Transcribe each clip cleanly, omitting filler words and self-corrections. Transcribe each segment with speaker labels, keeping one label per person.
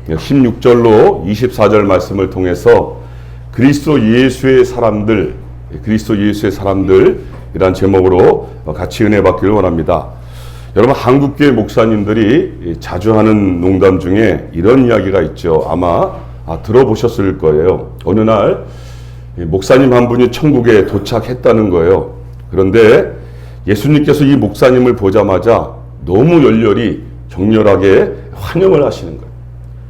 Speaker 1: 16절로 24절 말씀을 통해서 그리스도 예수의 사람들이란 제목으로 같이 은혜 받기를 원합니다. 여러분, 한국교회 목사님들이 자주 하는 농담 중에 이런 이야기가 있죠. 아마 들어보셨을 거예요. 어느 날 목사님 한 분이 천국에 도착했다는 거예요. 그런데 예수님께서 이 목사님을 보자마자 너무 열렬히 격렬하게 환영을 하시는 거예요.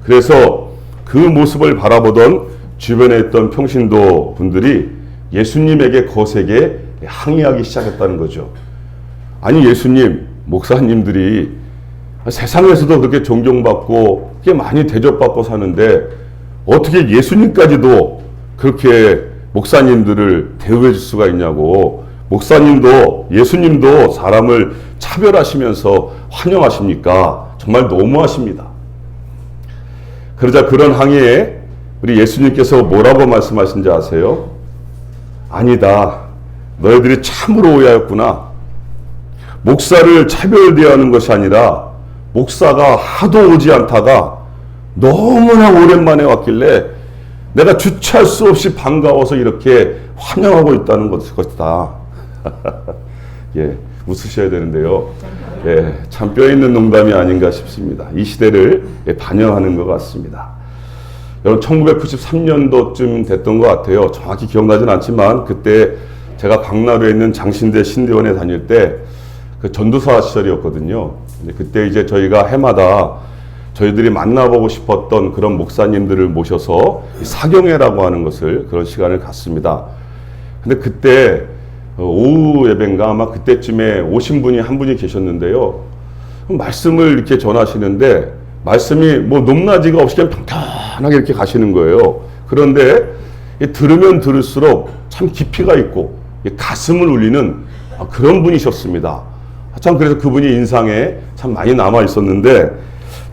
Speaker 1: 그래서 그 모습을 바라보던 주변에 있던 평신도 분들이 예수님에게 거세게 항의하기 시작했다는 거죠. 아니, 예수님, 목사님들이 세상에서도 그렇게 존경받고 그렇게 많이 대접받고 사는데 어떻게 예수님까지도 그렇게 목사님들을 대우해 줄 수가 있냐고. 목사님도 예수님도 사람을 차별하시면서 환영하십니까? 정말 너무하십니다. 그러자 그런 항의에 우리 예수님께서 뭐라고 말씀하신지 아세요? 아니다. 너희들이 참으로 오해하였구나. 목사를 차별대하는 것이 아니라 목사가 하도 오지 않다가 너무나 오랜만에 왔길래 내가 주체할 수 없이 반가워서 이렇게 환영하고 있다는 것이다. 예, 웃으셔야 되는데요. 예, 참 뼈 있는 농담이 아닌가 싶습니다. 이 시대를 반영하는 것 같습니다. 여러분, 1993년도쯤 됐던 것 같아요. 정확히 기억나진 않지만 그때 제가 광나루에 있는 장신대 신대원에 다닐 때 그 전도사 시절이었거든요. 그때 이제 저희가 해마다 저희들이 만나보고 싶었던 그런 목사님들을 모셔서 사경회라고 하는 그런 시간을 갖습니다. 근데 그때 오후 예배인가 아마 그때쯤에 오신 분이 한 분이 계셨는데요. 말씀을 이렇게 전하시는데 말씀이 뭐 높낮이가 없이 그냥 평탄하게 이렇게 가시는 거예요. 그런데 들으면 들을수록 참 깊이가 있고 가슴을 울리는 그런 분이셨습니다. 참 그래서 그분이 인상에 참 많이 남아 있었는데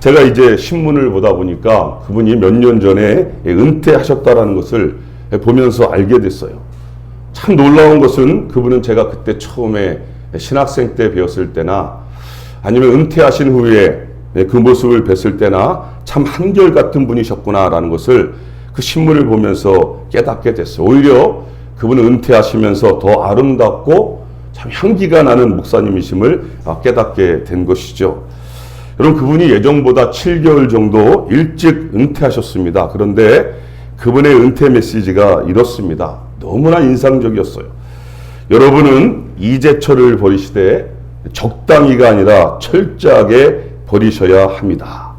Speaker 1: 제가 이제 신문을 보다 보니까 그분이 몇 년 전에 은퇴하셨다라는 것을 보면서 알게 됐어요. 참 놀라운 것은 그분은 제가 그때 처음에 신학생 때 배웠을 때나 아니면 은퇴하신 후에 그 모습을 뵀을 때나 참 한결같은 분이셨구나라는 것을 그 신문을 보면서 깨닫게 됐어요. 오히려 그분은 은퇴하시면서 더 아름답고 참 향기가 나는 목사님이심을 깨닫게 된 것이죠. 여러분, 그분이 예정보다 7개월 정도 일찍 은퇴하셨습니다. 그런데 그분의 은퇴 메시지가 이렇습니다. 너무나 인상적이었어요. 여러분은 이제철을 버리시되 적당히가 아니라 철저하게 버리셔야 합니다.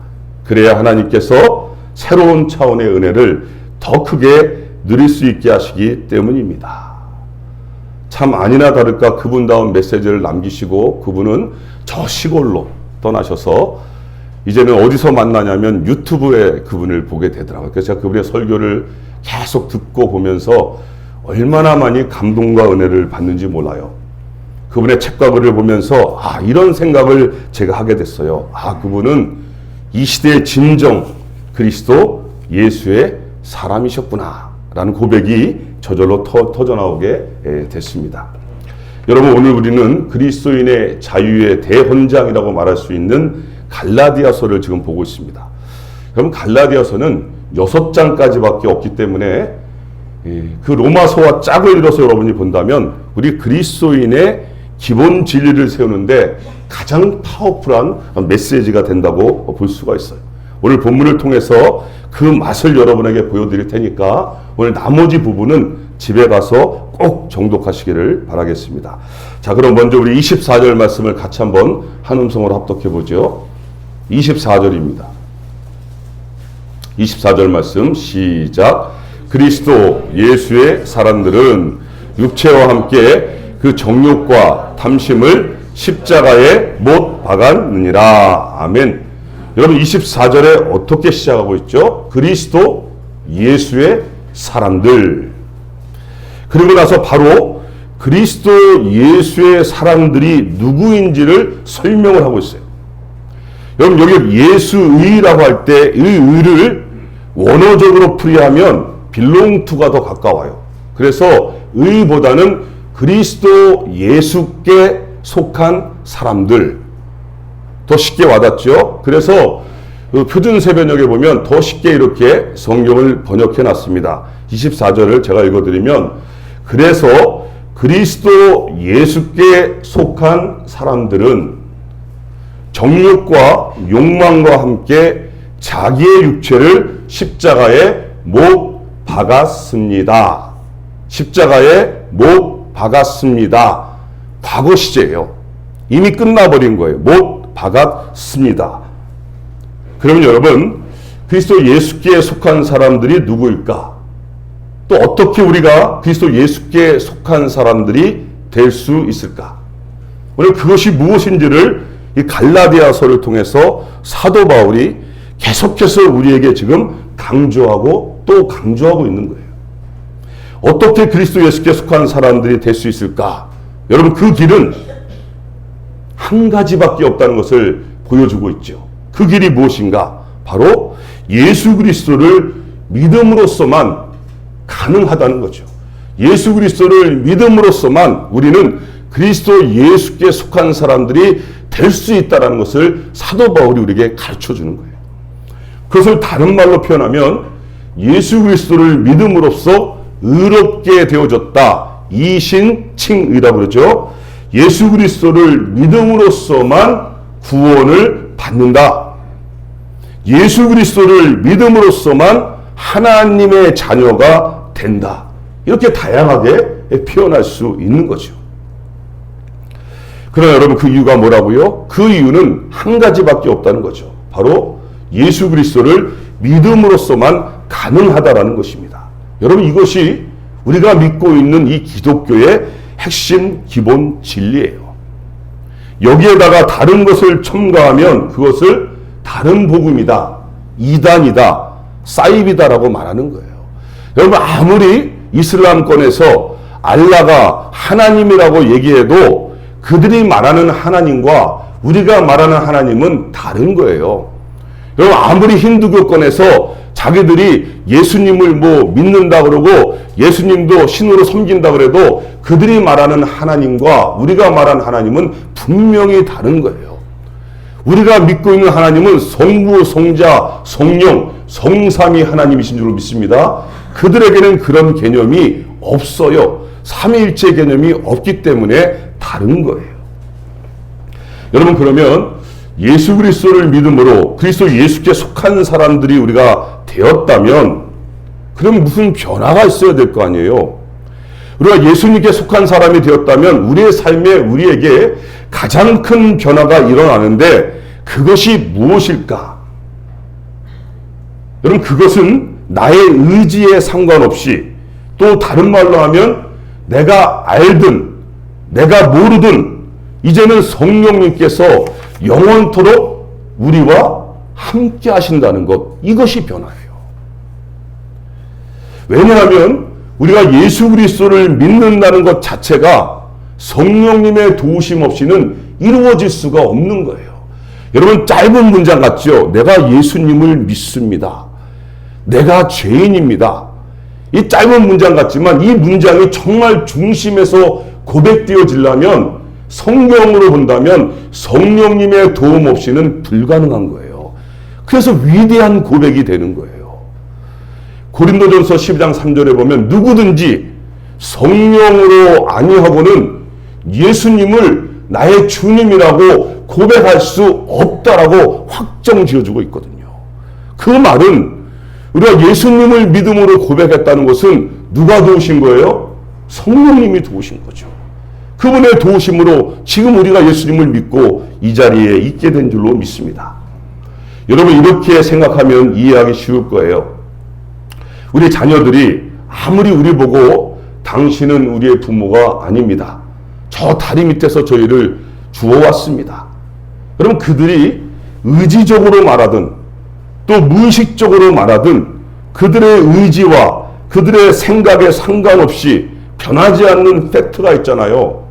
Speaker 1: 그래야 하나님께서 새로운 차원의 은혜를 더 크게 누릴 수 있게 하시기 때문입니다. 참 아니나 다를까 그분다운 메시지를 남기시고 그분은 저 시골로 떠나셔서 이제는 어디서 만나냐면 유튜브에 그분을 보게 되더라고요. 그래서 제가 그분의 설교를 계속 듣고 보면서 얼마나 많이 감동과 은혜를 받는지 몰라요. 그분의 책과 글을 보면서 이런 생각을 제가 하게 됐어요. 그분은 이 시대의 진정 그리스도 예수의 사람이셨구나 라는 고백이 저절로 터져나오게 됐습니다. 여러분, 오늘 우리는 그리스도인의 자유의 대헌장이라고 말할 수 있는 갈라디아서를 지금 보고 있습니다. 여러분, 갈라디아서는 6장까지밖에 없기 때문에 그 로마서와 짝을 이뤄서 여러분이 본다면 우리 그리스도인의 기본 진리를 세우는데 가장 파워풀한 메시지가 된다고 볼 수가 있어요. 오늘 본문을 통해서 그 맛을 여러분에게 보여드릴 테니까 오늘 나머지 부분은 집에 가서 꼭 정독하시기를 바라겠습니다. 자, 그럼 먼저 우리 24절 말씀을 같이 한번 한 음성으로 합독해 보죠. 24절입니다. 24절 말씀 시작. 그리스도 예수의 사람들은 육체와 함께 그 정욕과 탐심을 십자가에 못 박았느니라. 아멘. 여러분, 24절에 어떻게 시작하고 있죠? 그리스도 예수의 사람들. 그리고 나서 바로 그리스도 예수의 사람들이 누구인지를 설명을 하고 있어요. 여러분, 여기 예수의라고 할 때 이 의를 원어적으로 풀이하면 belong to가 더 가까워요. 그래서 의보다는 그리스도 예수께 속한 사람들, 더 쉽게 와닿죠. 그래서 그 표준세변역에 보면 더 쉽게 이렇게 성경을 번역해 놨습니다. 24절을 제가 읽어드리면, 그래서 그리스도 예수께 속한 사람들은 정욕과 욕망과 함께 자기의 육체를 십자가에 못 박았습니다. 십자가에 못 박았습니다. 과거 시제예요. 이미 끝나버린 거예요. 못 박았습니다. 그러면 여러분, 그리스도 예수께 속한 사람들이 누구일까? 또 어떻게 우리가 그리스도 예수께 속한 사람들이 될 수 있을까? 오늘 그것이 무엇인지를 이 갈라디아서를 통해서 사도 바울이 계속해서 우리에게 지금 강조하고 또 강조하고 있는 거예요. 어떻게 그리스도 예수께 속한 사람들이 될 수 있을까? 여러분, 그 길은 한 가지밖에 없다는 것을 보여주고 있죠. 그 길이 무엇인가? 바로 예수 그리스도를 믿음으로써만 가능하다는 거죠. 예수 그리스도를 믿음으로써만 우리는 그리스도 예수께 속한 사람들이 될 수 있다는 것을 사도 바울이 우리에게 가르쳐 주는 거예요. 그것을 다른 말로 표현하면 예수 그리스도를 믿음으로써 의롭게 되어졌다. 이신칭의라고 그러죠. 예수 그리스도를 믿음으로써만 구원을 받는다. 예수 그리스도를 믿음으로써만 하나님의 자녀가 된다. 이렇게 다양하게 표현할 수 있는 거죠. 그러나 여러분, 그 이유가 뭐라고요? 그 이유는 한 가지밖에 없다는 거죠. 바로 예수 그리스도를 믿음으로써만 가능하다라는 것입니다. 여러분, 이것이 우리가 믿고 있는 이 기독교의 핵심 기본 진리예요. 여기에다가 다른 것을 첨가하면 그것을 다른 복음이다, 이단이다, 사이비다라고 말하는 거예요. 여러분, 아무리 이슬람권에서 알라가 하나님이라고 얘기해도 그들이 말하는 하나님과 우리가 말하는 하나님은 다른 거예요. 여러분, 아무리 힌두교권에서 자기들이 예수님을 믿는다 그러고 예수님도 신으로 섬긴다 그래도 그들이 말하는 하나님과 우리가 말하는 하나님은 분명히 다른 거예요. 우리가 믿고 있는 하나님은 성부, 성자, 성령, 성삼위 하나님이신 줄 믿습니다. 그들에게는 그런 개념이 없어요. 삼위일체 개념이 없기 때문에 다른 거예요. 여러분, 그러면 예수 그리스도를 믿음으로 그리스도 예수께 속한 사람들이 우리가 되었다면 그럼 무슨 변화가 있어야 될 거 아니에요. 우리가 예수님께 속한 사람이 되었다면 우리의 삶에 우리에게 가장 큰 변화가 일어나는데 그것이 무엇일까? 여러분, 그것은 나의 의지에 상관없이, 또 다른 말로 하면 내가 알든 내가 모르든 이제는 성령님께서 영원토록 우리와 함께 하신다는 것, 이것이 변화예요. 왜냐하면 우리가 예수 그리스도를 믿는다는 것 자체가 성령님의 도우심 없이는 이루어질 수가 없는 거예요. 여러분, 짧은 문장 같죠? 내가 예수님을 믿습니다. 내가 죄인입니다. 이 짧은 문장 같지만 이 문장이 정말 중심에서 고백되어지려면 성경으로 본다면 성령님의 도움 없이는 불가능한 거예요. 그래서 위대한 고백이 되는 거예요. 고린도전서 12장 3절에 보면 누구든지 성령으로 아니하고는 예수님을 나의 주님이라고 고백할 수 없다라고 확정 지어주고 있거든요. 그 말은 우리가 예수님을 믿음으로 고백했다는 것은 누가 도우신 거예요? 성령님이 도우신 거죠. 그분의 도우심으로 지금 우리가 예수님을 믿고 이 자리에 있게 된 줄로 믿습니다. 여러분, 이렇게 생각하면 이해하기 쉬울 거예요. 우리 자녀들이 아무리 우리 보고 당신은 우리의 부모가 아닙니다, 저 다리 밑에서 저희를 주워왔습니다, 여러분, 그들이 의지적으로 말하든 또 무의식적으로 말하든 그들의 의지와 그들의 생각에 상관없이 변하지 않는 팩트가 있잖아요.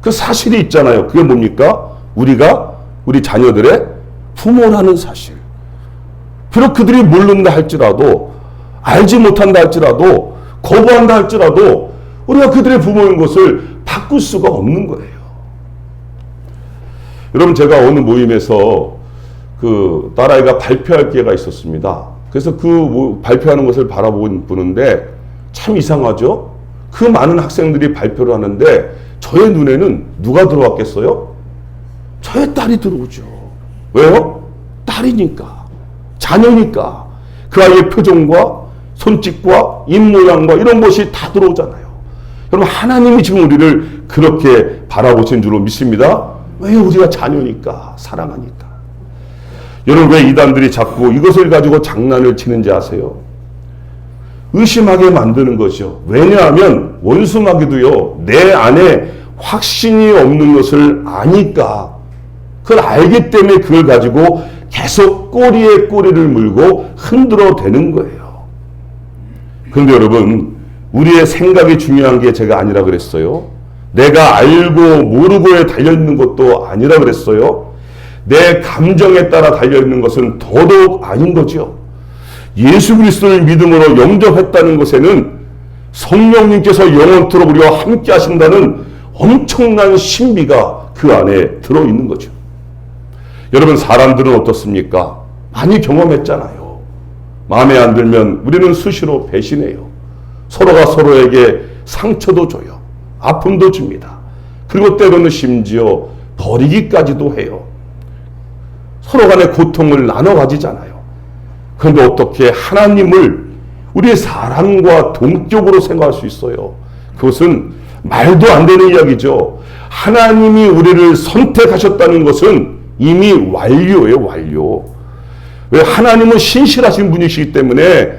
Speaker 1: 그 사실이 있잖아요. 그게 뭡니까? 우리가 우리 자녀들의 부모라는 사실. 비록 그들이 모른다 할지라도, 알지 못한다 할지라도, 거부한다 할지라도 우리가 그들의 부모인 것을 바꿀 수가 없는 거예요. 여러분, 제가 어느 모임에서 그 딸아이가 발표할 기회가 있었습니다. 그래서 그 발표하는 것을 바라보는데 참 이상하죠? 그 많은 학생들이 발표를 하는데 저의 눈에는 누가 들어왔겠어요? 저의 딸이 들어오죠. 왜요? 딸이니까, 자녀니까 그 아이의 표정과 손짓과 입모양과 이런 것이 다 들어오잖아요. 여러분, 하나님이 지금 우리를 그렇게 바라보신 줄로 믿습니다. 왜? 우리가 자녀니까, 사랑하니까. 여러분, 왜 이단들이 자꾸 이것을 가지고 장난을 치는지 아세요? 의심하게 만드는 것이요. 왜냐하면 원수마귀도요, 내 안에 확신이 없는 것을 아니까, 그걸 알기 때문에 그걸 가지고 계속 꼬리에 꼬리를 물고 흔들어 대는 거예요. 그런데 여러분, 우리의 생각이 중요한 게 제가 아니라 그랬어요. 내가 알고 모르고에 달려있는 것도 아니라 그랬어요. 내 감정에 따라 달려있는 것은 더더욱 아닌 거죠. 예수 그리스도를 믿음으로 영접했다는 것에는 성령님께서 영원토록 우리와 함께 하신다는 엄청난 신비가 그 안에 들어있는 거죠. 여러분, 사람들은 어떻습니까? 많이 경험했잖아요. 마음에 안 들면 우리는 수시로 배신해요. 서로가 서로에게 상처도 줘요. 아픔도 줍니다. 그리고 때로는 심지어 버리기까지도 해요. 서로 간의 고통을 나눠 가지잖아요. 그런데 어떻게 하나님을 우리의 사랑과 동격으로 생각할 수 있어요? 그것은 말도 안 되는 이야기죠. 하나님이 우리를 선택하셨다는 것은 이미 완료예요, 완료. 왜? 하나님은 신실하신 분이시기 때문에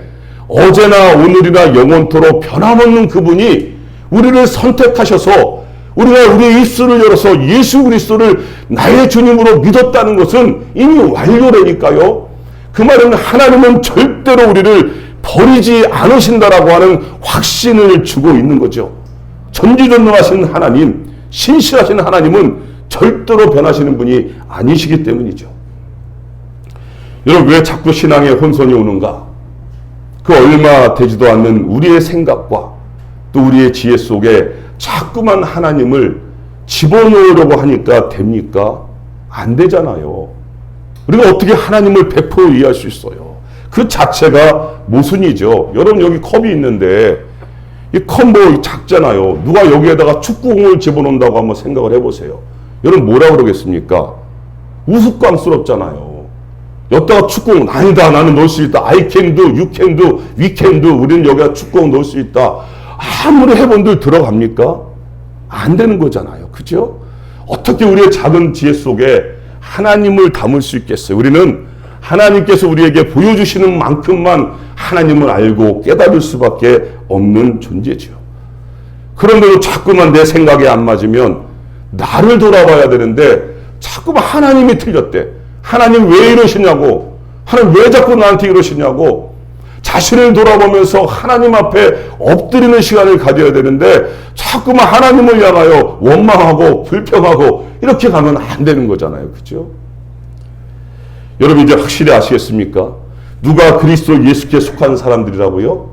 Speaker 1: 어제나 오늘이나 영원토록 변함없는 그분이 우리를 선택하셔서 우리가 우리의 입술을 열어서 예수 그리스도를 나의 주님으로 믿었다는 것은 이미 완료라니까요. 그 말은 하나님은 절대로 우리를 버리지 않으신다라고 하는 확신을 주고 있는 거죠. 전지전능하신 하나님, 신실하신 하나님은 절대로 변하시는 분이 아니시기 때문이죠. 여러분, 왜 자꾸 신앙에 혼선이 오는가? 그 얼마 되지도 않는 우리의 생각과 또 우리의 지혜 속에 자꾸만 하나님을 집어넣으려고 하니까 됩니까? 안 되잖아요. 우리가 어떻게 하나님을 100% 이해할 수 있어요? 그 자체가 모순이죠. 여러분, 여기 컵이 있는데 이 컵 뭐 작잖아요. 누가 여기에다가 축구공을 집어넣는다고 한번 생각을 해보세요. 여러분, 뭐라 그러겠습니까? 우스꽝스럽잖아요. 여기다가 축구공, 아니다, 나는 넣을 수 있다. I can do, you can do, we can do. 우리는 여기다 축구공 넣을 수 있다. 아무리 해본들 들어갑니까? 안 되는 거잖아요. 그죠? 어떻게 우리의 작은 지혜 속에 하나님을 담을 수 있겠어요? 우리는 하나님께서 우리에게 보여주시는 만큼만 하나님을 알고 깨달을 수밖에 없는 존재죠. 그런데도 자꾸만 내 생각에 안 맞으면 나를 돌아봐야 되는데 자꾸만 하나님이 틀렸대. 하나님 왜 이러시냐고. 하나님 왜 자꾸 나한테 이러시냐고. 자신을 돌아보면서 하나님 앞에 엎드리는 시간을 가져야 되는데 자꾸만 하나님을 향하여 원망하고 불평하고 이렇게 가면 안 되는 거잖아요. 그죠? 여러분, 이제 확실히 아시겠습니까? 누가 그리스도 예수께 속한 사람들이라고요?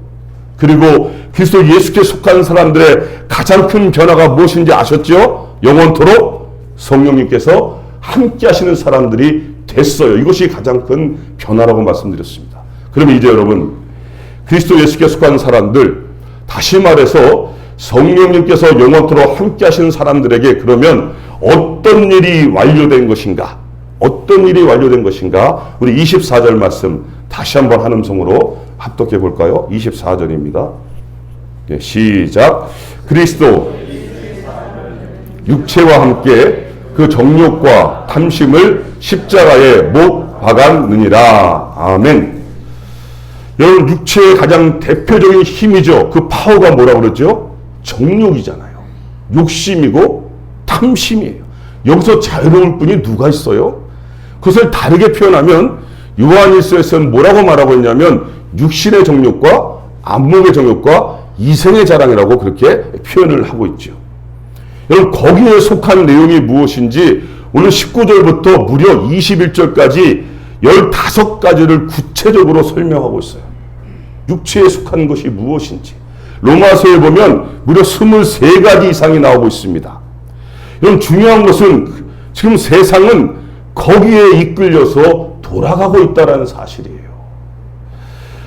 Speaker 1: 그리고 그리스도 예수께 속한 사람들의 가장 큰 변화가 무엇인지 아셨죠? 영원토록 성령님께서 함께 하시는 사람들이 됐어요. 이것이 가장 큰 변화라고 말씀드렸습니다. 그러면 이제 여러분, 그리스도 예수께 속한 사람들, 다시 말해서 성령님께서 영원토록 함께 하시는 사람들에게 그러면 어떤 일이 완료된 것인가? 어떤 일이 완료된 것인가? 우리 24절 말씀 다시 한번 한 음성으로 합독해 볼까요? 24절입니다. 네, 시작. 그리스도 육체와 함께 그 정욕과 탐심을 십자가에 못 박았느니라. 아멘. 여러분, 육체의 가장 대표적인 힘이죠. 그 파워가 뭐라고 그러죠? 정욕이잖아요. 욕심이고 탐심이에요. 여기서 자유로울 분이 누가 있어요? 그것을 다르게 표현하면 요한일서에서는 뭐라고 말하고 있냐면 육신의 정욕과 안목의 정욕과 이생의 자랑이라고 그렇게 표현을 하고 있죠. 여러분, 거기에 속한 내용이 무엇인지 오늘 19절부터 무려 21절까지 15가지를 구체적으로 설명하고 있어요. 육체에 속한 것이 무엇인지. 로마서에 보면 무려 23가지 이상이 나오고 있습니다. 여러분, 중요한 것은 지금 세상은 거기에 이끌려서 돌아가고 있다는 사실이에요.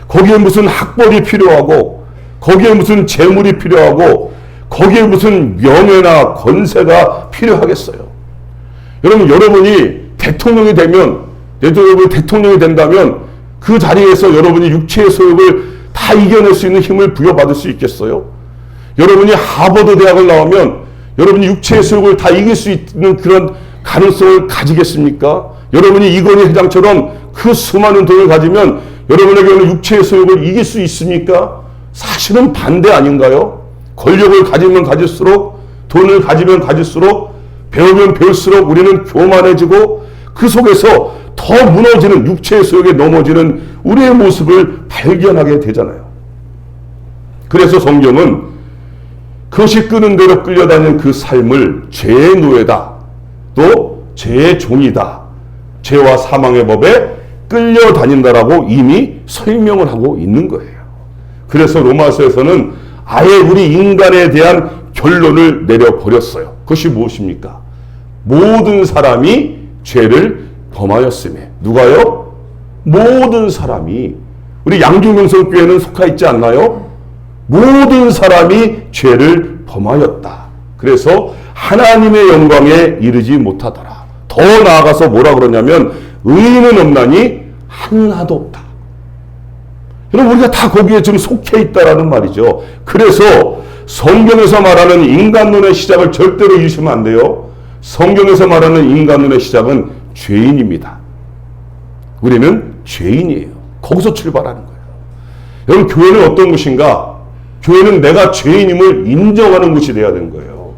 Speaker 1: 거기에 무슨 학벌이 필요하고, 거기에 무슨 재물이 필요하고, 거기에 무슨 명예나 권세가 필요하겠어요. 여러분이 대통령이 되면, 여러분이 대통령이 된다면 그 자리에서 여러분이 육체의 소욕을 다 이겨낼 수 있는 힘을 부여받을 수 있겠어요? 여러분이 하버드 대학을 나오면 여러분이 육체의 소욕을 다 이길 수 있는 그런 가능성을 가지겠습니까? 여러분이 이건희 회장처럼 그 수많은 돈을 가지면 여러분에게는 육체의 소욕을 이길 수 있습니까? 사실은 반대 아닌가요? 권력을 가지면 가질수록, 돈을 가지면 가질수록, 배우면 배울수록 우리는 교만해지고 그 속에서 더 무너지는, 육체의 소욕에 넘어지는 우리의 모습을 발견하게 되잖아요. 그래서 성경은 그것이 끄는 대로 끌려다니는 그 삶을 죄의 노예다, 또 죄의 종이다, 죄와 사망의 법에 끌려다닌다라고 이미 설명을 하고 있는 거예요. 그래서 로마서에서는 아예 우리 인간에 대한 결론을 내려버렸어요. 그것이 무엇입니까? 모든 사람이 죄를 범하였음에. 누가요? 모든 사람이. 우리 양중명성교회는 속하 있지 않나요? 모든 사람이 죄를 범하였다. 그래서 하나님의 영광에 이르지 못하더라. 더 나아가서 뭐라 그러냐면 의인은 없나니 하나도 없다. 여러분, 우리가 다 거기에 지금 속해 있다라는 말이죠. 그래서 성경에서 말하는 인간론의 시작을 절대로 잊으시면 안 돼요. 성경에서 말하는 인간론의 시작은 죄인입니다. 우리는 죄인이에요. 거기서 출발하는 거예요. 여러분, 교회는 어떤 것인가? 교회는 내가 죄인임을 인정하는 것이 돼야 되는 거예요.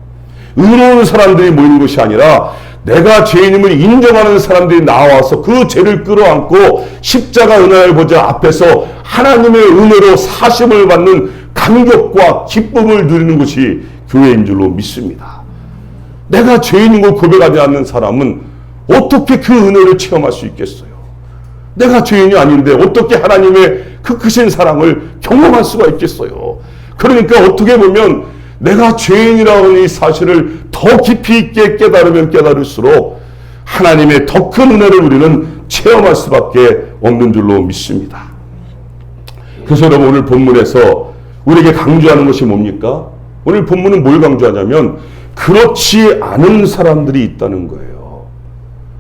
Speaker 1: 의로운 사람들이 모이는 것이 아니라 내가 죄인임을 인정하는 사람들이 나와서 그 죄를 끌어안고 십자가 은혜를 보좌 앞에서 하나님의 은혜로 사심을 받는 감격과 기쁨을 누리는 것이 교회인 줄로 믿습니다. 내가 죄인인 걸 고백하지 않는 사람은 어떻게 그 은혜를 체험할 수 있겠어요? 내가 죄인이 아닌데 어떻게 하나님의 그 크신 사랑을 경험할 수가 있겠어요? 그러니까 어떻게 보면 내가 죄인이라는 이 사실을 더 깊이 있게 깨달으면 깨달을수록 하나님의 더 큰 은혜를 우리는 체험할 수밖에 없는 줄로 믿습니다. 그래서 여러분, 오늘 본문에서 우리에게 강조하는 것이 뭡니까? 오늘 본문은 뭘 강조하냐면 그렇지 않은 사람들이 있다는 거예요.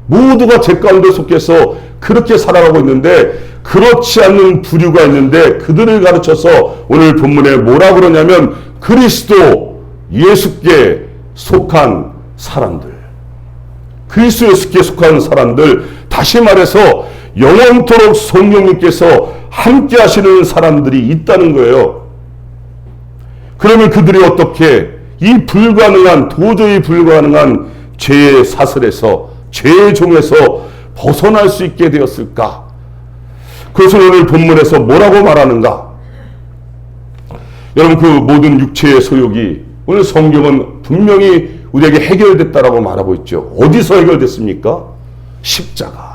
Speaker 1: 모두가 죄 가운데 속해서 그렇게 살아가고 있는데 그렇지 않는 부류가 있는데 그들을 가르쳐서 오늘 본문에 뭐라 그러냐면 그리스도 예수께 속한 사람들, 그리스도 예수께 속한 사람들, 다시 말해서 영원토록 성령님께서 함께 하시는 사람들이 있다는 거예요. 그러면 그들이 어떻게 이 불가능한, 도저히 불가능한 죄의 사슬에서, 죄의 종에서 벗어날 수 있게 되었을까? 그것을 오늘 본문에서 뭐라고 말하는가? 여러분, 그 모든 육체의 소욕이 오늘 성경은 분명히 우리에게 해결됐다라고 말하고 있죠. 어디서 해결됐습니까? 십자가예요.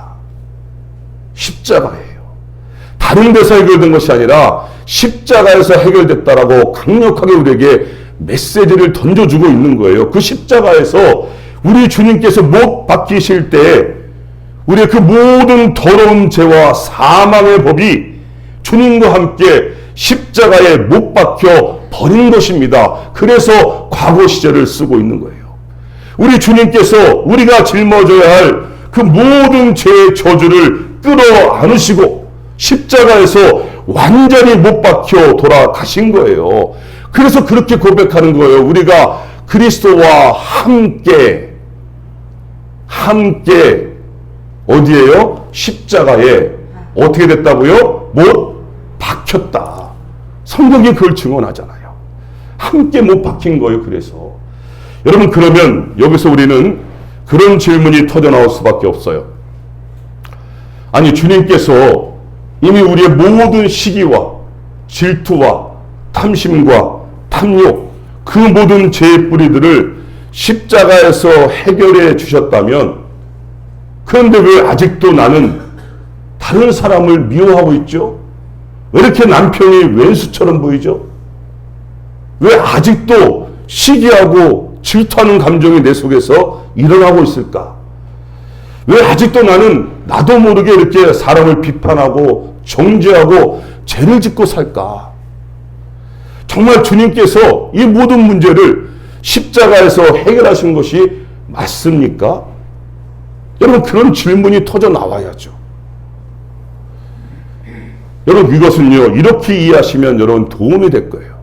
Speaker 1: 다른 데서 해결된 것이 아니라 십자가에서 해결됐다라고 강력하게 우리에게 메시지를 던져주고 있는 거예요. 그 십자가에서 우리 주님께서 못 박히실 때 우리의 그 모든 더러운 죄와 사망의 법이 주님과 함께 십자가에 못 박혀 버린 것입니다. 그래서 과거 시제를 쓰고 있는 거예요. 우리 주님께서 우리가 짊어져야 할 그 모든 죄의 저주를 끌어안으시고 십자가에서 완전히 못 박혀 돌아가신 거예요. 그래서 그렇게 고백하는 거예요. 우리가 그리스도와 함께 어디에요? 십자가에 어떻게 됐다고요? 못 박혔다. 성경이 그걸 증언하잖아요. 함께 못 박힌 거예요. 그래서 여러분, 그러면 여기서 우리는 그런 질문이 터져 나올 수밖에 없어요. 아니, 주님께서 이미 우리의 모든 시기와 질투와 탐심과 탐욕, 그 모든 죄의 뿌리들을 십자가에서 해결해 주셨다면, 그런데 왜 아직도 나는 다른 사람을 미워하고 있죠? 왜 이렇게 남편이 왼수처럼 보이죠? 왜 아직도 시기하고 질투하는 감정이 내 속에서 일어나고 있을까? 왜 아직도 나는 나도 모르게 이렇게 사람을 비판하고 정죄하고 죄를 짓고 살까? 정말 주님께서 이 모든 문제를 십자가에서 해결하신 것이 맞습니까? 여러분, 그런 질문이 터져 나와야죠. 여러분, 이것은요, 이렇게 이해하시면 여러분 도움이 될 거예요.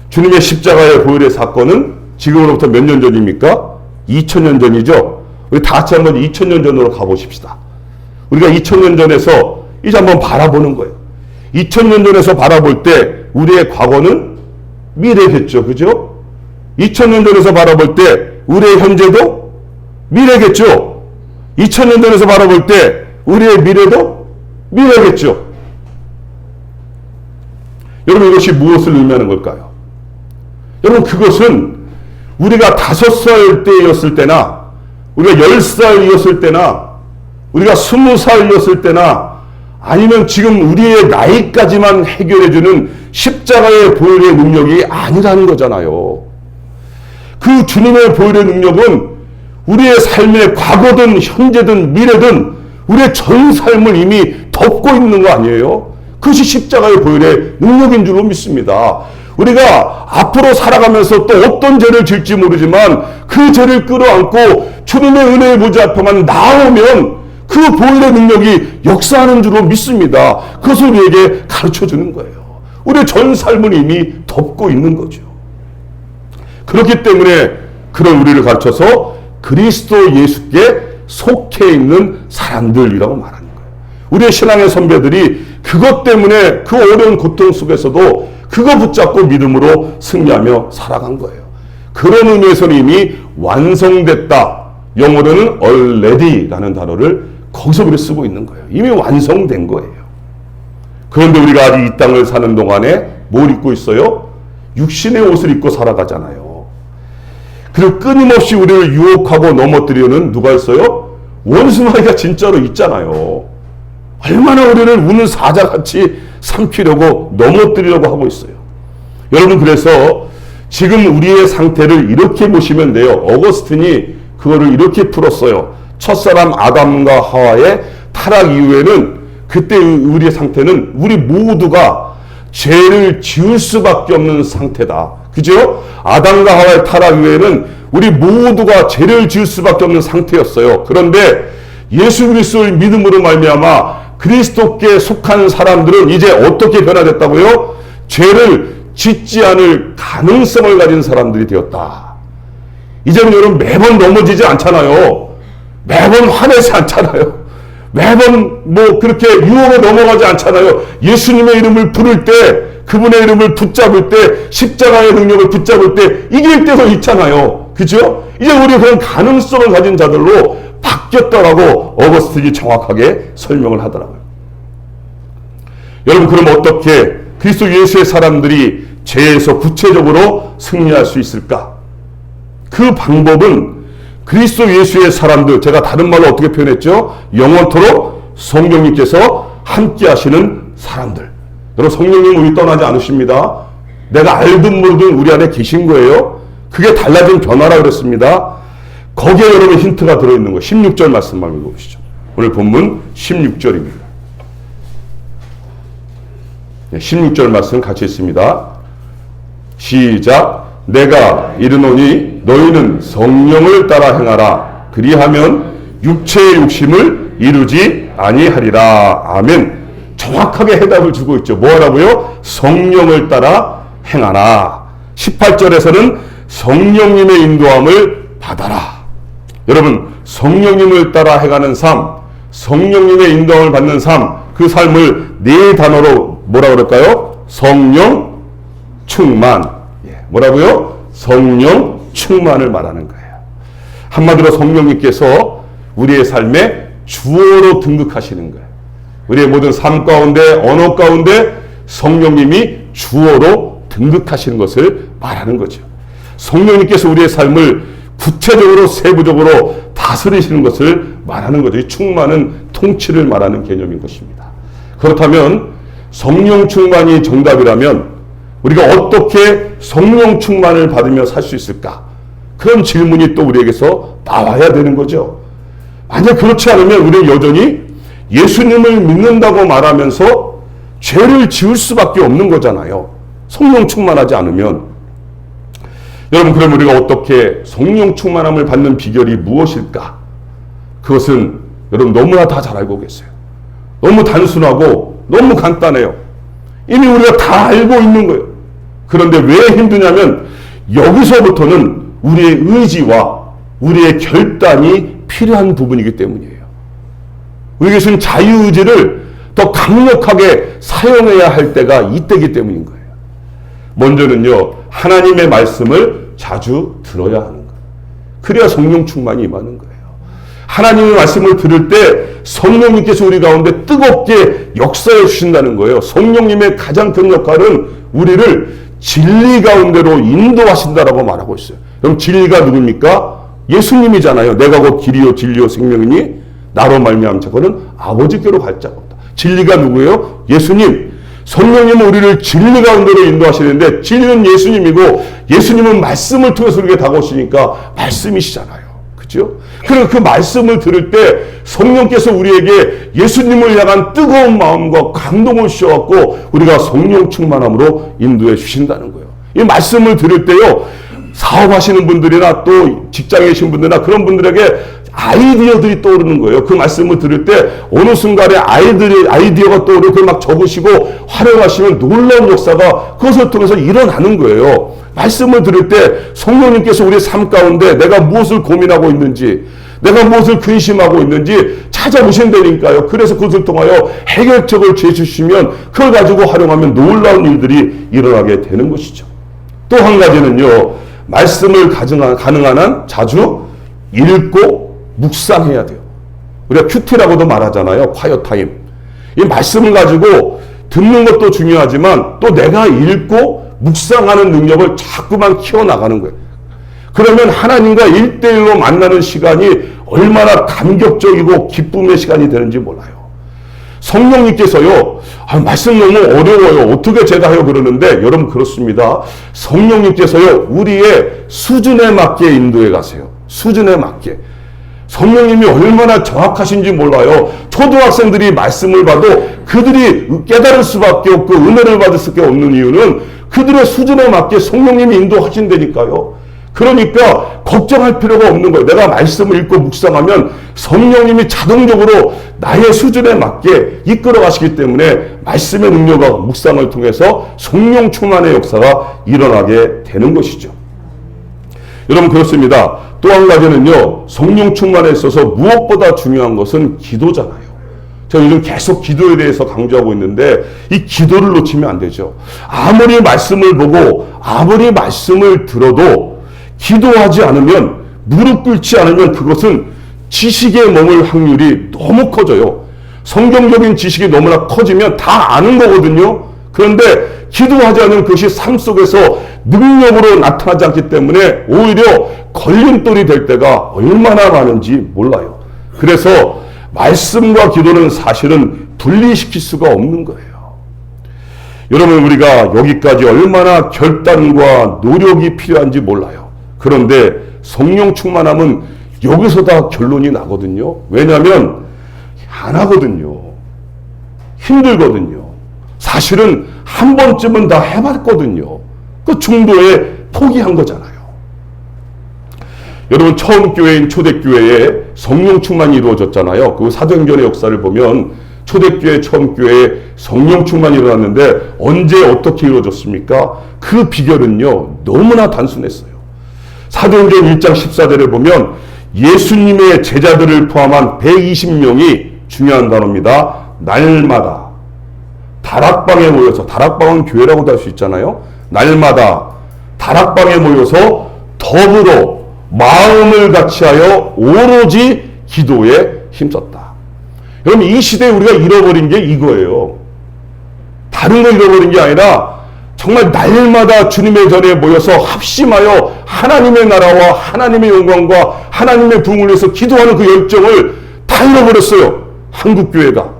Speaker 1: 주님의 십자가의 보혈의 사건은 지금으로부터 몇 년 전입니까? 2000년 전이죠. 우리 다 같이 한번 2000년 전으로 가보십시다. 우리가 2000년 전에서 이제 한번 바라보는 거예요. 2000년 전에서 바라볼 때 우리의 과거는 미래겠죠. 그죠? 2000년 전에서 바라볼 때 우리의 현재도 미래겠죠. 2000년 전에서 바라볼 때 우리의 미래도 미래겠죠. 여러분, 이것이 무엇을 의미하는 걸까요? 여러분, 그것은 우리가 5살 때였을 때나 우리가 10살이었을 때나 우리가 20살이었을 때나 아니면 지금 우리의 나이까지만 해결해주는 십자가의 보혈의 능력이 아니라는 거잖아요. 그 주님의 보혈의 능력은 우리의 삶의 과거든 현재든 미래든 우리의 전 삶을 이미 덮고 있는 거 아니에요? 그것이 십자가의 보혈의 능력인 줄로 믿습니다. 우리가 앞으로 살아가면서 또 어떤 죄를 질지 모르지만 그 죄를 끌어안고 주님의 은혜의 보좌 앞에만 나오면 그 보혈의 능력이 역사하는 줄로 믿습니다. 그것을 우리에게 가르쳐주는 거예요. 우리의 전 삶을 이미 덮고 있는 거죠. 그렇기 때문에 그런 우리를 가르쳐서 그리스도 예수께 속해 있는 사람들이라고 말하는 거예요. 우리의 신앙의 선배들이 그것 때문에 그 어려운 고통 속에서도 그거 붙잡고 믿음으로 승리하며 살아간 거예요. 그런 의미에서는 이미 완성됐다. 영어로는 already라는 단어를 거기서 그렇게 쓰고 있는 거예요. 이미 완성된 거예요. 그런데 우리가 아직 이 땅을 사는 동안에 뭘 입고 있어요? 육신의 옷을 입고 살아가잖아요. 그리고 끊임없이 우리를 유혹하고 넘어뜨리는 누가 있어요? 원수마귀가 진짜로 있잖아요. 얼마나 우리를 우는 사자같이 삼키려고 넘어뜨리려고 하고 있어요. 여러분, 그래서 지금 우리의 상태를 이렇게 보시면 돼요. 어거스틴이 그거를 이렇게 풀었어요. 첫사람 아담과 하와의 타락 이후에는 그때 우리의 상태는 우리 모두가 죄를 지을 수밖에 없는 상태다. 그죠? 아담과 하와의 타락 이후에는 우리 모두가 죄를 지을 수밖에 없는 상태였어요. 그런데 예수 그리스도를 믿음으로 말미암아 그리스도께 속한 사람들은 이제 어떻게 변화됐다고요? 죄를 짓지 않을 가능성을 가진 사람들이 되었다. 이제는 여러분 매번 넘어지지 않잖아요. 매번 화내지 않잖아요. 매번 뭐 그렇게 유혹에 넘어가지 않잖아요. 예수님의 이름을 부를 때, 그분의 이름을 붙잡을 때, 십자가의 능력을 붙잡을 때 이길 때도 있잖아요. 그죠? 이제 우리 그런 가능성을 가진 자들로 바뀌었다라고 어거스틴이 정확하게 설명을 하더라고요. 여러분, 그럼 어떻게 그리스도 예수의 사람들이 죄에서 구체적으로 승리할 수 있을까? 그 방법은 그리스도 예수의 사람들, 제가 다른 말로 어떻게 표현했죠? 영원토록 성령님께서 함께 하시는 사람들. 여러분, 성령님 우리 떠나지 않으십니다. 내가 알든 모르든 우리 안에 계신 거예요. 그게 달라진 변화라 그랬습니다. 거기에 여러분 힌트가 들어있는 거예요. 16절 말씀만 읽어보시죠. 오늘 본문 16절입니다. 16절 말씀 같이 있습니다. 시작. 내가 이르노니 너희는 성령을 따라 행하라. 그리하면 육체의 욕심을 이루지 아니하리라. 아멘. 정확하게 해답을 주고 있죠. 뭐 하라고요? 성령을 따라 행하라. 18절에서는 성령님의 인도함을 받아라. 여러분, 성령님을 따라 행하는 삶, 성령님의 인도함을 받는 삶, 그 삶을 네 단어로 뭐라 그럴까요? 성령 충만. 뭐라고요? 성령 충만을 말하는 거예요. 한마디로 성령님께서 우리의 삶에 주어로 등극하시는 거예요. 우리의 모든 삶 가운데, 언어 가운데 성령님이 주어로 등극하시는 것을 말하는 거죠. 성령님께서 우리의 삶을 구체적으로 세부적으로 다스리시는 것을 말하는 거죠. 이 충만은 통치를 말하는 개념인 것입니다. 그렇다면 성령 충만이 정답이라면 우리가 어떻게 성령 충만을 받으며 살 수 있을까? 그런 질문이 또 우리에게서 나와야 되는 거죠. 만약 그렇지 않으면 우리는 여전히 예수님을 믿는다고 말하면서 죄를 지을 수밖에 없는 거잖아요. 성령 충만하지 않으면. 여러분, 그럼 우리가 어떻게 성령 충만함을 받는 비결이 무엇일까? 그것은 여러분 너무나 다 잘 알고 계세요. 너무 단순하고 너무 간단해요. 이미 우리가 다 알고 있는 거예요. 그런데 왜 힘드냐면 여기서부터는 우리의 의지와 우리의 결단이 필요한 부분이기 때문이에요. 우리 교수는 자유의지를 더 강력하게 사용해야 할 때가 이때이기 때문인 거예요. 먼저는요, 하나님의 말씀을 자주 들어야 하는 거예요. 그래야 성령 충만이 임하는 거예요. 하나님의 말씀을 들을 때 성령님께서 우리 가운데 뜨겁게 역사해 주신다는 거예요. 성령님의 가장 큰 역할은 우리를 진리 가운데로 인도하신다라고 말하고 있어요. 그럼 진리가 누굽니까? 예수님이잖아요. 내가 곧 길이요 진리요 생명이니 나로 말미암은 자고는 아버지께로 갈 자가 없다. 진리가 누구예요? 예수님. 성령님은 우리를 진리 가운데로 인도하시는데 진리는 예수님이고 예수님은 말씀을 통해서 우리에게 다가오시니까 말씀이시잖아요. 그죠? 그리고 그 말씀을 들을 때 성령께서 우리에게 예수님을 향한 뜨거운 마음과 감동을 주셔갖고 우리가 성령 충만함으로 인도해 주신다는 거예요. 이 말씀을 들을 때요, 사업하시는 분들이나 또 직장에 계신 분들이나 그런 분들에게 아이디어들이 떠오르는 거예요. 그 말씀을 들을 때 어느 순간에 아이디어가 떠오르고 그걸 막 적으시고 활용하시면 놀라운 역사가 그것을 통해서 일어나는 거예요. 말씀을 들을 때 성령님께서 우리의 삶 가운데 내가 무엇을 고민하고 있는지, 내가 무엇을 근심하고 있는지 찾아보신다니까요. 그래서 그것을 통하여 해결책을 제시주시면 그걸 가지고 활용하면 놀라운 일들이 일어나게 되는 것이죠. 또 한 가지는요, 말씀을 가능한 한 자주 읽고 묵상해야 돼요. 우리가 큐티라고도 말하잖아요. 콰이어 타임. 이 말씀을 가지고 듣는 것도 중요하지만 또 내가 읽고 묵상하는 능력을 자꾸만 키워나가는 거예요. 그러면 하나님과 1대1로 만나는 시간이 얼마나 감격적이고 기쁨의 시간이 되는지 몰라요. 성령님께서요, 말씀 너무 어려워요. 어떻게 제가 해요? 그러는데 여러분 그렇습니다. 성령님께서요, 우리의 수준에 맞게 인도해 가세요. 수준에 맞게. 성령님이 얼마나 정확하신지 몰라요. 초등학생들이 말씀을 봐도 그들이 깨달을 수밖에 없고 은혜를 받을 수밖에 없는 이유는 그들의 수준에 맞게 성령님이 인도하신다니까요. 그러니까 걱정할 필요가 없는 거예요. 내가 말씀을 읽고 묵상하면 성령님이 자동적으로 나의 수준에 맞게 이끌어 가시기 때문에 말씀의 능력과 묵상을 통해서 성령 충만의 역사가 일어나게 되는 것이죠. 여러분 그렇습니다. 또 한 가지는요, 성령 충만에 있어서 무엇보다 중요한 것은 기도잖아요. 제가 요즘 계속 기도에 대해서 강조하고 있는데 이 기도를 놓치면 안 되죠. 아무리 말씀을 보고 아무리 말씀을 들어도 기도하지 않으면, 무릎 꿇지 않으면 그것은 지식에 머물 확률이 너무 커져요. 성경적인 지식이 너무나 커지면 다 아는 거거든요. 그런데 기도하지 않으면 그것이 삶 속에서 능력으로 나타나지 않기 때문에 오히려 걸림돌이 될 때가 얼마나 많은지 몰라요. 그래서 말씀과 기도는 사실은 분리시킬 수가 없는 거예요. 여러분 우리가 여기까지 얼마나 결단과 노력이 필요한지 몰라요. 그런데 성령 충만함은 여기서 다 결론이 나거든요. 왜냐하면 안 하거든요. 힘들거든요. 사실은 한 번쯤은 다 해봤거든요. 그 중도에 포기한 거잖아요. 여러분 처음 교회인 초대교회에 성령 충만이 이루어졌잖아요. 그 사도행전의 역사를 보면 초대교회 처음 교회에 성령 충만이 일어났는데 언제 어떻게 이루어졌습니까? 그 비결은요 너무나 단순했어요. 사도행전 1장 14절을 보면 예수님의 제자들을 포함한 120명이 중요한 단어입니다. 날마다 다락방에 모여서, 다락방은 교회라고도 할 수 있잖아요. 날마다 다락방에 모여서 더불어 마음을 같이하여 오로지 기도에 힘썼다. 여러분 이 시대에 우리가 잃어버린 게 이거예요. 다른 거 잃어버린 게 아니라 정말 날마다 주님의 전에 모여서 합심하여 하나님의 나라와 하나님의 영광과 하나님의 부흥을 위해서 기도하는 그 열정을 다 잃어버렸어요. 한국교회가.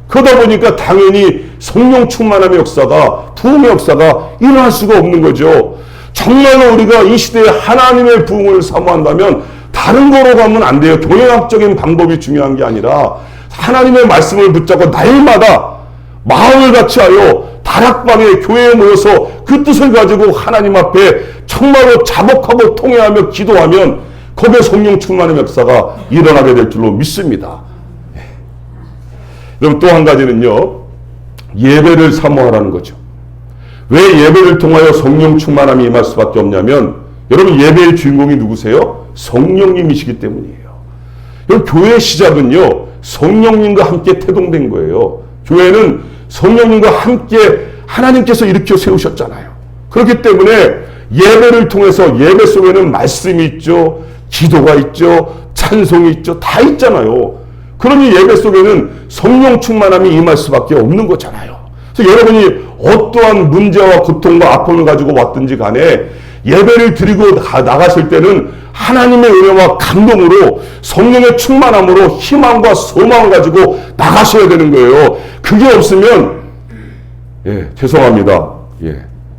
Speaker 1: 그러다 보니까 당연히 성령 충만함의 역사가, 부흥의 역사가 일어날 수가 없는 거죠. 정말로 우리가 이 시대에 하나님의 부흥을 사모한다면 다른 거로 가면 안 돼요. 교회학적인 방법이 중요한 게 아니라 하나님의 말씀을 붙잡고 날마다 마음을 같이하여 다락방에 교회에 모여서 그 뜻을 가지고 하나님 앞에 정말로 자복하고 통회하며 기도하면 거기에 성령 충만의 역사가 일어나게 될 줄로 믿습니다. 그럼 또 한 가지는요, 예배를 사모하라는 거죠. 왜 예배를 통하여 성령 충만함이 임할 수밖에 없냐면, 여러분 예배의 주인공이 누구세요? 성령님이시기 때문이에요. 여러분 교회의 시작은요, 성령님과 함께 태동된 거예요. 교회는 성령님과 함께 하나님께서 일으켜 세우셨잖아요. 그렇기 때문에 예배를 통해서 예배 속에는 말씀이 있죠, 기도가 있죠, 찬송이 있죠, 다 있잖아요. 그러니 예배 속에는 성령 충만함이 임할 수밖에 없는 거잖아요. 그래서 여러분이 어떠한 문제와 고통과 아픔을 가지고 왔든지 간에 예배를 드리고 나가실 때는 하나님의 은혜와 감동으로 성령의 충만함으로 희망과 소망을 가지고 나가셔야 되는 거예요. 그게 없으면 죄송합니다.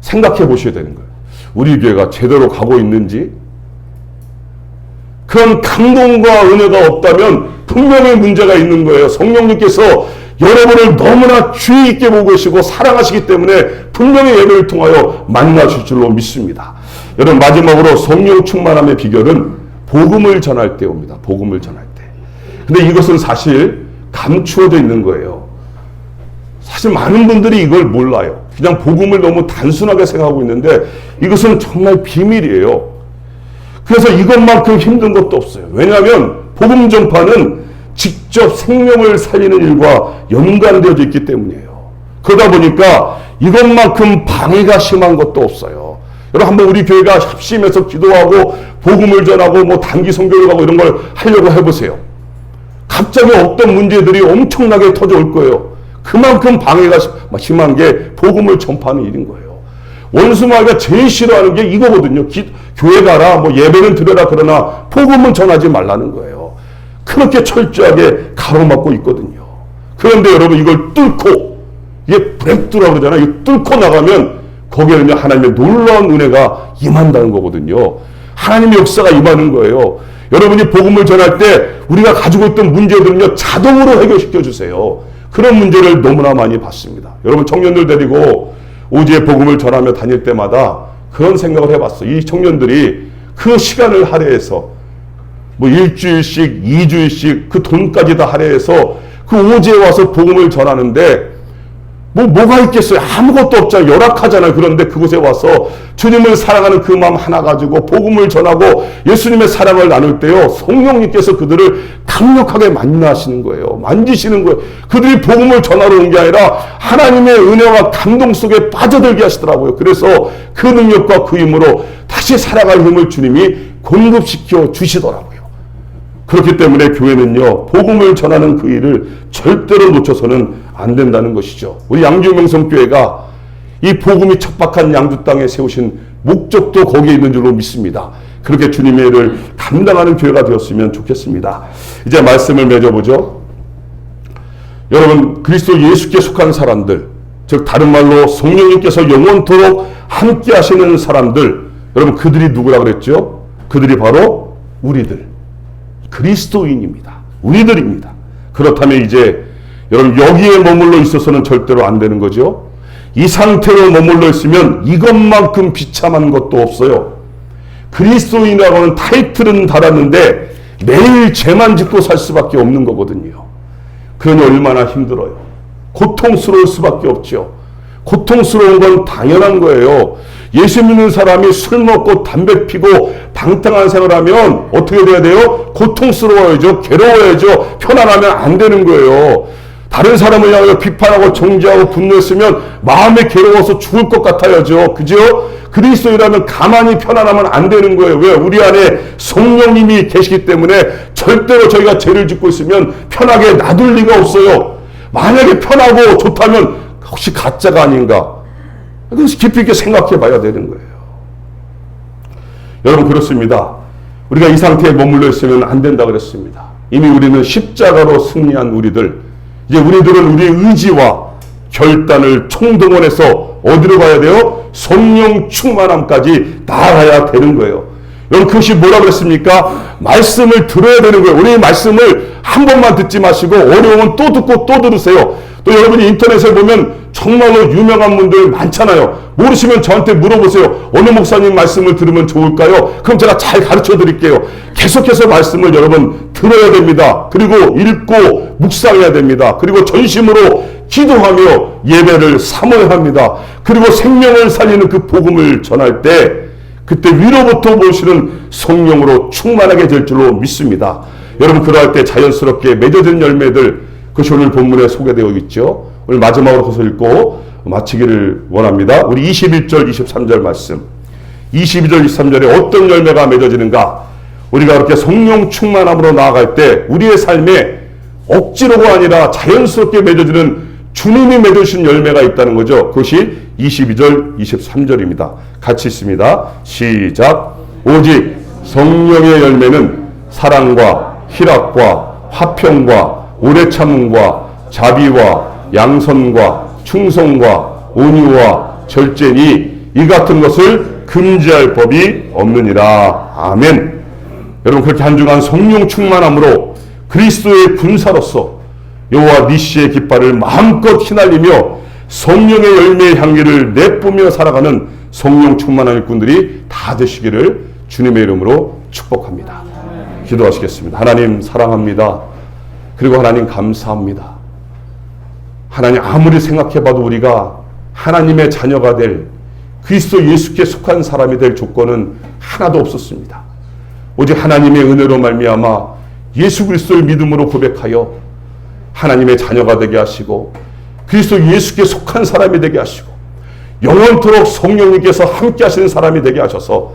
Speaker 1: 생각해 보셔야 되는 거예요. 우리 교회가 제대로 가고 있는지, 그런 감동과 은혜가 없다면 분명히 문제가 있는 거예요. 성령님께서 여러분을 너무나 주의 있게 보고 계시고 사랑하시기 때문에 분명히 예배를 통하여 만나실 줄로 믿습니다. 여러분 마지막으로 성령 충만함의 비결은 복음을 전할 때 옵니다. 복음을 전할 때. 근데 이것은 사실 감추어져 있는 거예요. 사실 많은 분들이 이걸 몰라요. 그냥 복음을 너무 단순하게 생각하고 있는데 이것은 정말 비밀이에요. 그래서 이것만큼 힘든 것도 없어요. 왜냐하면 복음 전파는 직접 생명을 살리는 일과 연관되어져 있기 때문이에요. 그러다 보니까 이것만큼 방해가 심한 것도 없어요. 여러분 한번 우리 교회가 합심해서 기도하고 복음을 전하고 뭐 단기 선교를 가고 이런 걸 하려고 해보세요. 갑자기 어떤 문제들이 엄청나게 터져올 거예요. 그만큼 방해가 심한 게 복음을 전파하는 일인 거예요. 원수마귀가 제일 싫어하는 게 이거거든요. 교회 가라, 뭐 예배는 드려라, 그러나 복음은 전하지 말라는 거예요. 그렇게 철저하게 가로막고 있거든요. 그런데 여러분 이걸 뚫고, 이게 브레이크라고 그러잖아요. 이거 뚫고 나가면 거기에는 하나님의 놀라운 은혜가 임한다는 거거든요. 하나님의 역사가 임하는 거예요. 여러분이 복음을 전할 때 우리가 가지고 있던 문제들은요, 자동으로 해결시켜 주세요. 그런 문제를 너무나 많이 봤습니다. 여러분 청년들 데리고 오지의 복음을 전하며 다닐 때마다 그런 생각을 해봤어요. 이 청년들이 그 시간을 할애해서 뭐 일주일씩, 2주일씩 그 돈까지 다 할애해서 그 오지에 와서 복음을 전하는데 뭐가 있겠어요? 아무것도 없잖아요. 열악하잖아요. 그런데 그곳에 와서 주님을 사랑하는 그 마음 하나 가지고 복음을 전하고 예수님의 사랑을 나눌 때요, 성령님께서 그들을 강력하게 만나시는 거예요. 만지시는 거예요. 그들이 복음을 전하러 온 게 아니라 하나님의 은혜와 감동 속에 빠져들게 하시더라고요. 그래서 그 능력과 그 힘으로 다시 살아갈 힘을 주님이 공급시켜 주시더라고요. 그렇기 때문에 교회는요, 복음을 전하는 그 일을 절대로 놓쳐서는 안 된다는 것이죠. 우리 양주명성교회가 이 복음이 척박한 양주 땅에 세우신 목적도 거기에 있는 줄로 믿습니다. 그렇게 주님의 일을 감당하는 교회가 되었으면 좋겠습니다. 이제 말씀을 맺어보죠. 여러분 그리스도 예수께 속한 사람들, 즉 다른 말로 성령님께서 영원토록 함께 하시는 사람들, 여러분 그들이 누구라 그랬죠? 그들이 바로 우리들, 그리스도인입니다. 우리들입니다. 그렇다면 이제 여러분 여기에 머물러 있어서는 절대로 안 되는 거죠. 이 상태로 머물러 있으면 이것만큼 비참한 것도 없어요. 그리스도인이라고 하는 타이틀은 달았는데 매일 죄만 짓고 살 수밖에 없는 거거든요. 그러니 얼마나 힘들어요. 고통스러울 수밖에 없죠. 고통스러운 건 당연한 거예요. 예수 믿는 사람이 술 먹고 담배 피고 방탕한 생활하면 어떻게 돼야 돼요? 고통스러워야죠. 괴로워야죠. 편안하면 안 되는 거예요. 다른 사람을 향하여 비판하고 정죄하고 분노했으면 마음이 괴로워서 죽을 것 같아야죠. 그죠? 그리스도인이라면 가만히 편안하면 안 되는 거예요. 왜? 우리 안에 성령님이 계시기 때문에 절대로 저희가 죄를 짓고 있으면 편하게 놔둘 리가 없어요. 만약에 편하고 좋다면 혹시 가짜가 아닌가? 그래서 깊이 있게 생각해 봐야 되는 거예요. 여러분 그렇습니다. 우리가 이 상태에 머물러 있으면 안 된다 그랬습니다. 이미 우리는 십자가로 승리한 우리들, 이제 우리들은 우리의 의지와 결단을 총동원해서 어디로 가야 돼요? 성령 충만함까지 나아가야 되는 거예요. 여러분 그것이 뭐라 그랬습니까? 말씀을 들어야 되는 거예요. 우리 말씀을 한 번만 듣지 마시고 어려우면 또 듣고 또 들으세요. 또 여러분이 인터넷에 보면 정말로 유명한 분들 많잖아요. 모르시면 저한테 물어보세요. 어느 목사님 말씀을 들으면 좋을까요? 그럼 제가 잘 가르쳐 드릴게요. 계속해서 말씀을 여러분 들어야 됩니다. 그리고 읽고 묵상해야 됩니다. 그리고 전심으로 기도하며 예배를 삼아야 합니다. 그리고 생명을 살리는 그 복음을 전할 때 그때 위로부터 오시는 성령으로 충만하게 될 줄로 믿습니다. 여러분 그러할 때 자연스럽게 맺어진 열매들, 그것이 오늘 본문에 소개되어 있죠. 오늘 마지막으로 그것을 읽고 마치기를 원합니다. 우리 21절 23절 말씀, 22절 23절에 어떤 열매가 맺어지는가. 우리가 그렇게 성령 충만함으로 나아갈 때 우리의 삶에 억지로가 아니라 자연스럽게 맺어지는 주님이 맺으신 열매가 있다는 거죠. 그것이 22절 23절입니다. 같이 있습니다. 시작. 오직 성령의 열매는 사랑과 희락과 화평과 오래 참음과 자비와 양선과 충성과 온유와 절제니 이 같은 것을 금지할 법이 없느니라. 아멘. 여러분 그렇게 한중한 성령 충만함으로 그리스도의 군사로서 여호와 니시의 깃발을 마음껏 휘날리며 성령의 열매의 향기를 내뿜며 살아가는 성령 충만한 일꾼들이 다 되시기를 주님의 이름으로 축복합니다. 기도하시겠습니다. 하나님 사랑합니다. 그리고 하나님 감사합니다. 하나님 아무리 생각해봐도 우리가 하나님의 자녀가 될 그리스도 예수께 속한 사람이 될 조건은 하나도 없었습니다. 오직 하나님의 은혜로 말미암아 예수 그리스도를 믿음으로 고백하여 하나님의 자녀가 되게 하시고 그리스도 예수께 속한 사람이 되게 하시고 영원토록 성령님께서 함께 하시는 사람이 되게 하셔서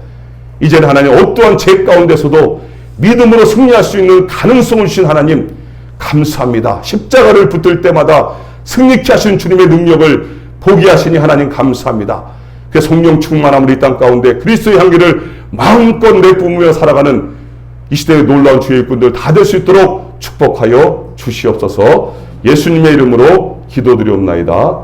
Speaker 1: 이제는 하나님 어떠한 죄 가운데서도 믿음으로 승리할 수 있는 가능성을 주신 하나님 감사합니다. 십자가를 붙들 때마다 승리케 하신 주님의 능력을 보게 하시니 하나님 감사합니다. 그 성령 충만함으로 이 땅 가운데 그리스도의 향기를 마음껏 내뿜으며 살아가는 이 시대의 놀라운 주의 일꾼들 다 될 수 있도록 축복하여 주시옵소서. 예수님의 이름으로 기도드리옵나이다.